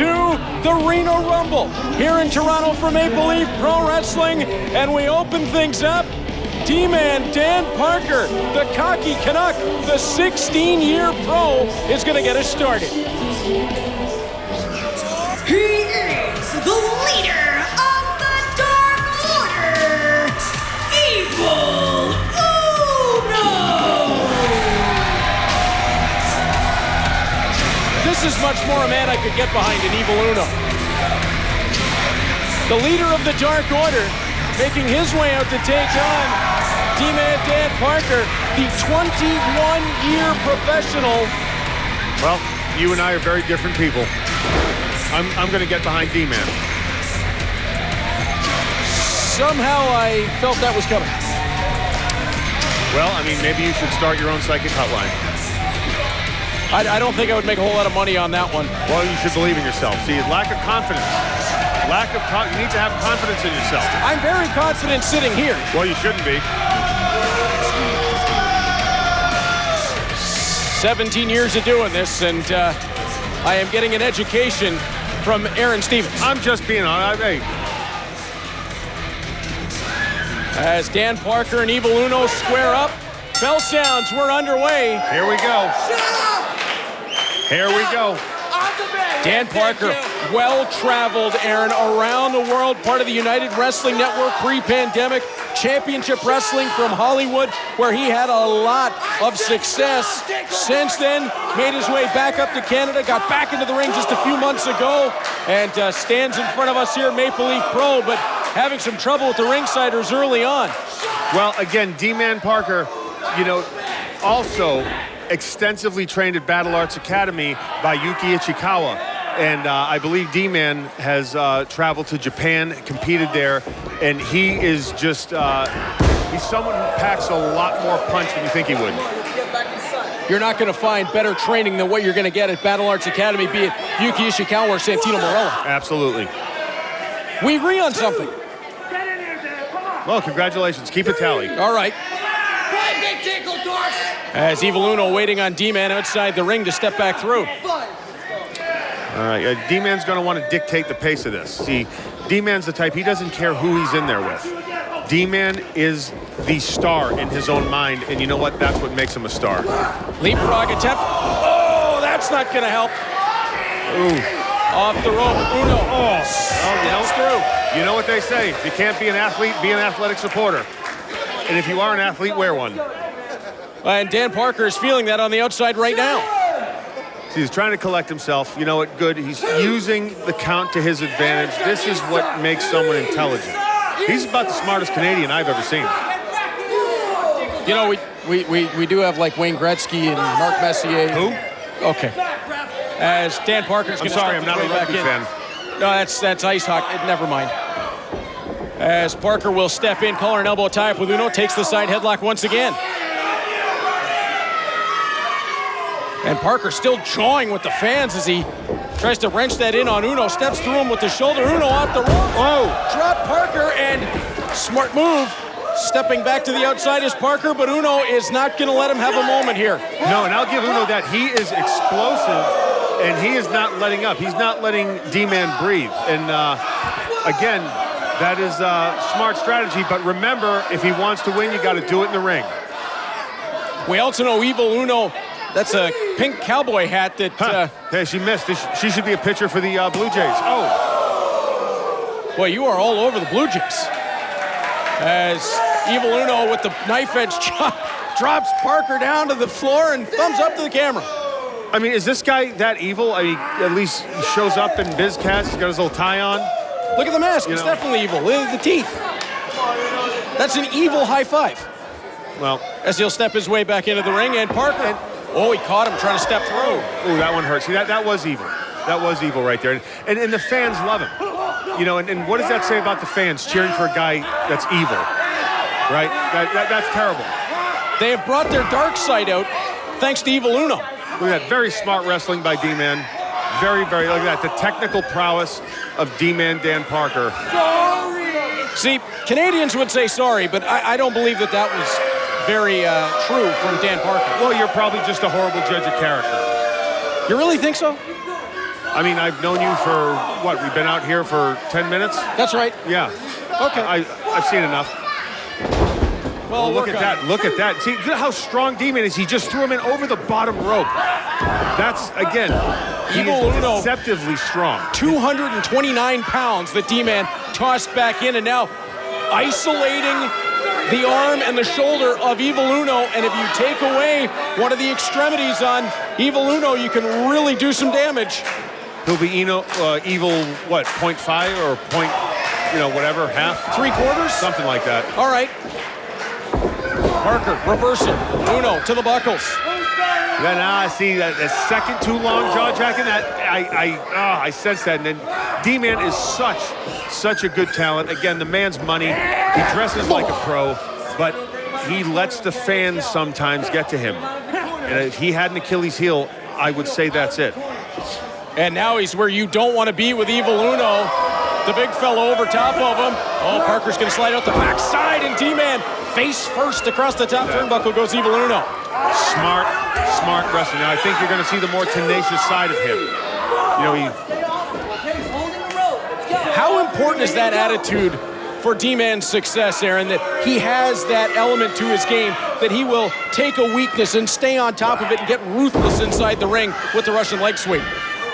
to the Reena Rumble here in Toronto for Maple Leaf Pro Wrestling, and we open things up. D-Man Dan Parker, the cocky Canuck, the 16-year pro, is going to get us started. He is the leader of the Dark Order, Evil Uno! This is much more a man I could get behind in Evil Uno. The leader of the Dark Order, making his way out to take on D-Man Dan Parker, the 21-year professional. Well, you and I are very different people. I'm going to get behind D-Man. Somehow I felt that was coming. Well, I mean, maybe you should start your own psychic hotline. I don't think I would make a whole lot of money on that one. Well, you should believe in yourself. See, lack of confidence. You need to have confidence in yourself. I'm very confident sitting here. Well, you shouldn't be. 17 years of doing this, and I am getting an education from Aaron Stevens. I'm just being honest. Hey. As Dan Parker and Evil Uno square up, bell sounds, we're underway. Here we go. Here we go. Dan Parker, well-traveled, Aaron, around the world, part of the United Wrestling Network pre-pandemic, championship wrestling from Hollywood, where he had a lot of success. Since then, made his way back up to Canada, got back into the ring just a few months ago, and stands in front of us here, Maple Leaf Pro, but having some trouble with the ringsiders early on. Well, again, D-Man Parker, you know, also extensively trained at Battle Arts Academy by Yuki Ichikawa. And I believe D-Man has traveled to Japan, competed there, and he is just, he's someone who packs a lot more punch than you think he would. You're not going to find better training than what you're going to get at Battle Arts Academy, be it Yuki Ishikawa or Santino Marella. Absolutely. We agree on something. Well, congratulations. Keep a tally. All right. As Evil Uno waiting on D-Man outside the ring to step back through. All right, D-Man's going to want to dictate the pace of this. See, D-Man's the type, he doesn't care who he's in there with. D-Man is the star in his own mind, and you know what? That's what makes him a star. Leapfrog attempt. Oh, that's not going to help. Ooh. Off the rope, Uno. Oh, through. You know what they say, if you can't be an athlete, be an athletic supporter. And if you are an athlete, wear one. And Dan Parker is feeling that on the outside right now. See, he's trying to collect himself. You know what? Good. He's using the count to his advantage. This is what makes someone intelligent. He's about the smartest Canadian I've ever seen. You know, we do have like Wayne Gretzky and Mark Messier. Who? Okay. As Dan Parker's going to I'm not a rugby fan. No, that's ice hockey. Never mind. As Parker will step in, collar and elbow tie up with Uno, takes the side headlock once again. And Parker still jawing with the fans as he tries to wrench that in on Uno, steps through him with the shoulder. Uno off the rope. Whoa! Drop Parker, and smart move. Stepping back to the outside is Parker, but Uno is not going to let him have a moment here. No, and I'll give Uno that. He is explosive, and he is not letting up. He's not letting D-Man breathe. And again, that is smart strategy. But remember, if he wants to win, you got to do it in the ring. We also know Evil Uno. That's a pink cowboy hat that... Hey, she missed. She should be a pitcher for the Blue Jays. Oh. Boy, you are all over the Blue Jays. As Evil Uno with the knife edge chop drops Parker down to the floor and thumbs up to the camera. I mean, is this guy that evil? I mean, at least he shows up in BizCast. He's got his little tie on. Look at the mask. It's definitely evil. Look at the teeth. That's an evil high five. Well, as he'll step his way back into the ring, and Parker... Oh, he caught him trying to step through. Oh, that one hurts. See, that was evil. That was evil right there. And the fans love him. You know, and what does that say about the fans cheering for a guy that's evil? Right? That's terrible. They have brought their dark side out thanks to Evil Uno. Look at that. Very smart wrestling by D-Man. Very, very, look at that. The technical prowess of D-Man Dan Parker. Sorry. See, Canadians would say sorry, but I don't believe that was very true from Dan Parker. Well, you're probably just a horrible judge of character. You really think so? I mean, I've known you for, what, we've been out here for 10 minutes? That's right. Yeah. Okay. I've seen enough. Well, Look at that. Look at that. See how strong D-Man is. He just threw him in over the bottom rope. That's, again, he is deceptively strong. 229 pounds that D-Man tossed back in, and now isolating the arm and the shoulder of Evil Uno. And if you take away one of the extremities on Evil Uno, you can really do some damage. He'll be Evil, what, 0.5 or point, whatever, half? 3/4? Something like that. All right. Parker, reversal. Uno to the buckles. Then I see that second too long jaw jack, and that I sense that. And then D-Man is such a good talent. Again, the man's money. He dresses like a pro, but he lets the fans sometimes get to him. And if he had an Achilles heel, I would say that's it. And now he's where you don't want to be with Evil Uno. The big fellow over top of him. Oh, Parker's going to slide out the backside, and D-Man face first across the top turnbuckle goes Evil Uno. Smart wrestling. Now, I think you're going to see the more tenacious side of him. How important is that attitude for D-Man's success, Aaron, that he has that element to his game, that he will take a weakness and stay on top of it and get ruthless inside the ring with the Russian leg sweep?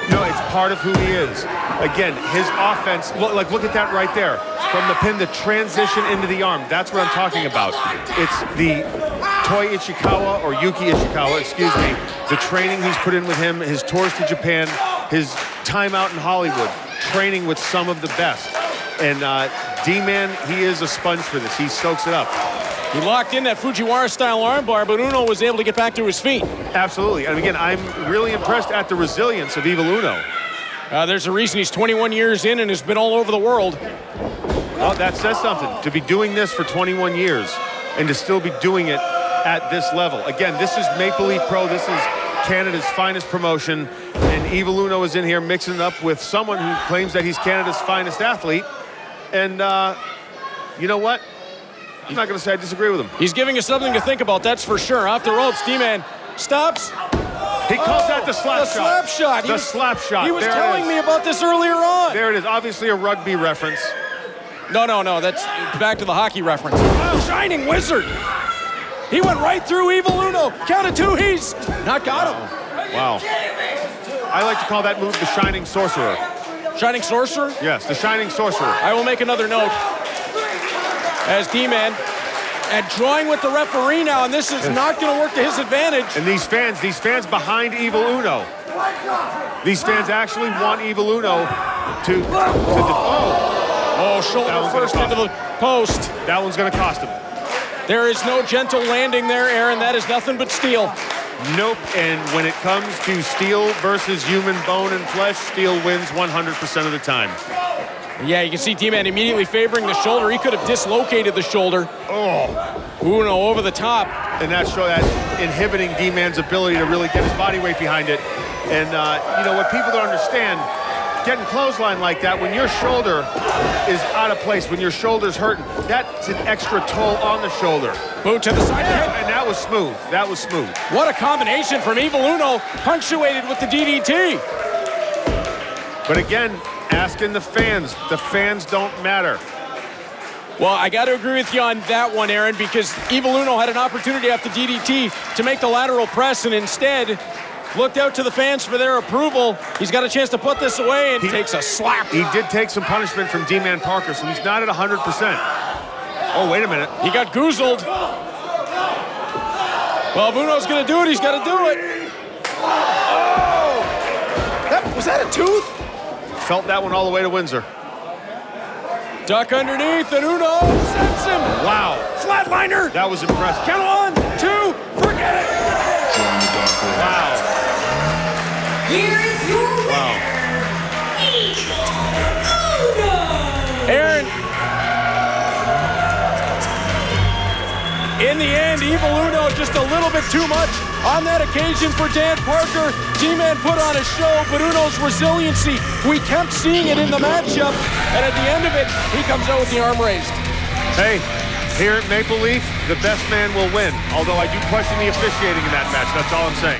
No, it's part of who he is. Again, his offense, look at that right there. From the pin, the transition into the arm. That's what I'm talking about. It's the Toy Ichikawa, or Yuki Ichikawa, excuse me, the training he's put in with him, his tours to Japan, his time out in Hollywood, training with some of the best. And D-Man, he is a sponge for this. He soaks it up. He locked in that Fujiwara-style armbar, but Uno was able to get back to his feet. Absolutely. And again, I'm really impressed at the resilience of Evil Uno. There's a reason he's 21 years in and has been all over the world. Well, that says something. To be doing this for 21 years and to still be doing it at this level. Again, this is Maple Leaf Pro. This is Canada's finest promotion. And Evil Uno is in here mixing it up with someone who claims that he's Canada's finest athlete. And you know what? I'm not going to say I disagree with him. He's giving us something to think about, that's for sure. Off the ropes, D-Man stops. He calls that the slap shot. The slap shot. The slap shot. He was telling me about this earlier on. There it is. Obviously a rugby reference. No. That's back to the hockey reference. Shining Wizard. He went right through Evil Uno. Count of two, he's not got him. Wow. I like to call that move the Shining Sorcerer. Shining Sorcerer? Yes, the Shining Sorcerer. I will make another note. As D-Man and drawing with the referee now, and this is not going to work to his advantage. And these fans behind Evil Uno. These fans actually want Evil Uno to shoulder first into the post. That one's going to cost him. There is no gentle landing there, Aaron. That is nothing but steel. Nope, and when it comes to steel versus human bone and flesh, steel wins 100% of the time. Yeah, you can see D-Man immediately favoring the shoulder. He could have dislocated the shoulder. Uno over the top. And that's inhibiting D-Man's ability to really get his body weight behind it. And, what people don't understand, getting clothesline like that, when your shoulder is out of place, when your shoulder's hurting, that's an extra toll on the shoulder. Boot to the side. And that was smooth. That was smooth. What a combination from Evil Uno, punctuated with the DDT. But again, asking the fans don't matter. Well, I got to agree with you on that one, Aaron, because Evil Uno had an opportunity after DDT to make the lateral press and instead looked out to the fans for their approval. He's got a chance to put this away and takes a slap. He did take some punishment from D-Man Parker, so he's not at 100%. Oh, wait a minute. He got goozled. Well, if Uno's going to do it, he's got to do it. Oh! Was that a tooth? Felt that one all the way to Windsor. Duck underneath, and Uno sends him. Wow. Flatliner. That was impressive. Count 1, 2, forget it. Wow. Here is your winner, Evil Uno. Aaron, in the end, Evil Uno just a little bit too much on that occasion for Dan Parker. D-Man put on a show, but Uno's resiliency, we kept seeing it in the matchup, and at the end of it, he comes out with the arm raised. Hey, here at Maple Leaf, the best man will win, although I do question the officiating in that match. That's all I'm saying.